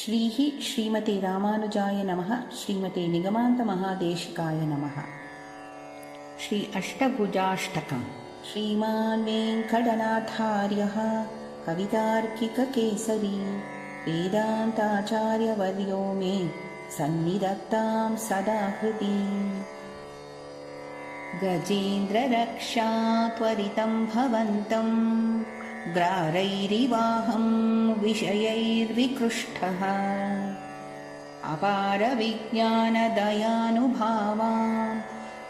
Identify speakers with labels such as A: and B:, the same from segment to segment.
A: श्रीः श्रीमते रामानुजाय नमः। श्रीमते निगमान्तमहादेशिकाय नमः। श्री अष्टभुजाष्टकम्। श्रीमान् वेङ्कटनाथार्यः कवितार्किककेसरी वेदान्ताचार्यवर्यो मे सन्निधत्तां सदा हृदि। गजेन्द्ररक्षा त्वरितं भवन्तं ग्रारैरिवाहं विषयैर्विकृष्टः अपारविज्ञानदयानुभावान्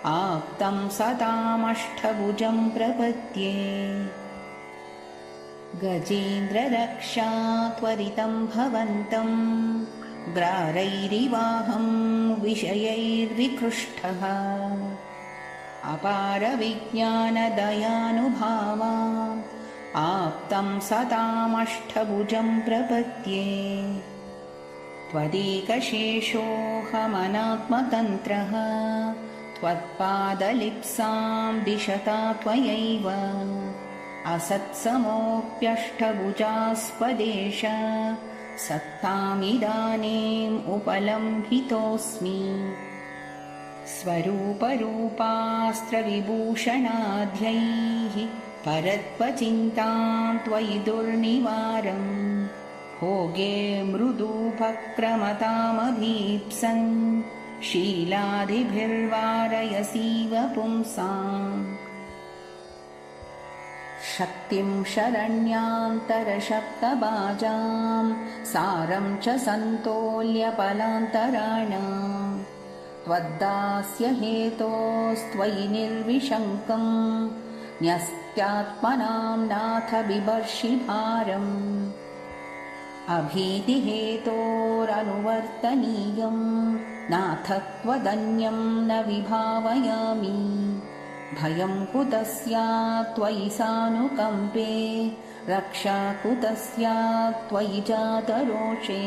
A: आप्तं सतामष्टभुजं प्रपद्ये। गजेन्द्ररक्षा त्वरितं भवन्तं ग्रारैरिवाहं विषयैर्विकृष्टः अपारविज्ञानदयानुभावान् आप्तं सतामष्टभुजं प्रपद्ये। त्वदेकशेषोऽहमनात्मतन्त्रः त्वत्पादलिप्सां दिशता त्वयैव असत्समोऽप्यष्टभुजास्पदेश सत्तामिदानीम् उपलम्भितोऽस्मि। स्वरूपरूपास्त्रविभूषणाद्यैः परत्वचिन्तां त्वयि दुर्निवारम् भोगे मृदूपक्रमतामभीप्सन् शीलादिभिर्वारयसीव पुंसाम्। शक्तिं शरण्यान्तरशब्दबाजां सारं च सन्तोल्यपलान्तराणाम् त्वद्दास्य हेतोस्त्वयि निर्विशङ्कं न्यस्त्यात्मनां नाथ बिभर्षि भारम्। अभीतिहेतोरनुवर्तनीयं नाथ त्वदन्यं न विभावयामि। भयं कुतः स्यात् त्वयि सानुकम्पे रक्षा कुतः स्यात् त्वयि जातरोषे।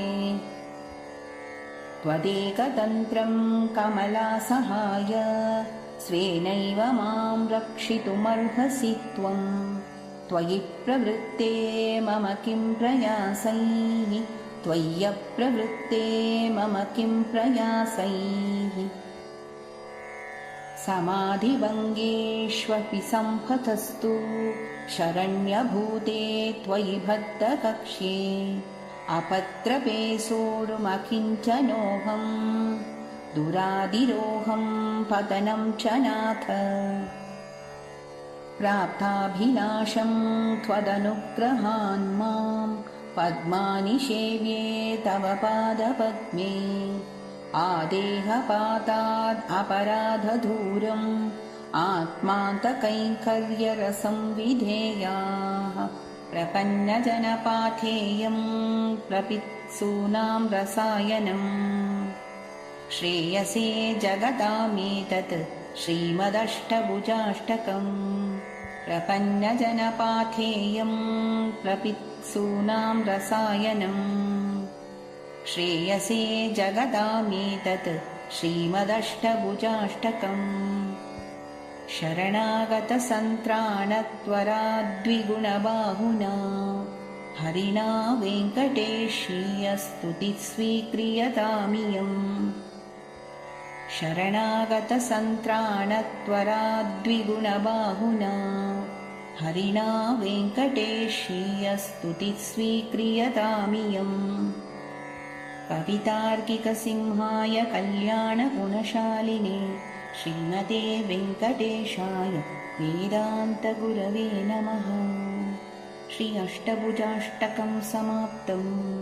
A: त्वदेकतन्त्रं कमलासहाय स्वेनैव मां रक्षितुमर्हसि त्वं। त्वयि प्रवृत्ते मम किं प्रयासैः त्वय्यप्रवृत्ते मम किं प्रयासैः। समाधिभङ्गेष्वपि सम्पतस्तु शरण्यभूते त्वयि बद्धकक्ष्ये। अपत्रपे सोढुमकिञ्चनोऽहं दुरादिरोहं पतनं च नाथ। प्राप्ताभिलाषं त्वदनुग्रहान् मां पद्मानि सेव्ये तव पादपद्मे। आदेहपाताद् अपराधदूरम् आत्मान्तकैङ्कर्यरसं विधेयाः। प्रपन्नजनपाथेयं प्रपित्सूनां रसायनम्। श्रेयसे जगतामेतत् श्रीमदष्टभुजाष्टकम्। प्रपन्नजनपाथेयं प्रपित्सूनां रसायनम्। श्रेयसे जगतामेतत् श्रीमदष्टभुजाष्टकम्। शरणागतसन्त्राणत्वराद्विगुणबाहुना हरिणा वेङ्कटेशीयस्तुतिः स्वीक्रियतामियम्। शरणागतसन्त्राणत्वराद्विगुणबाहुना हरिणा वेङ्कटेशीयस्तुतिः स्वीक्रियतामियम्। कवितार्किकसिंहाय कल्याणगुणशालिने श्रीमते वेङ्कटेशाय वेदान्तगुरवे नमः। श्री अष्टभुजाष्टकं समाप्तम्।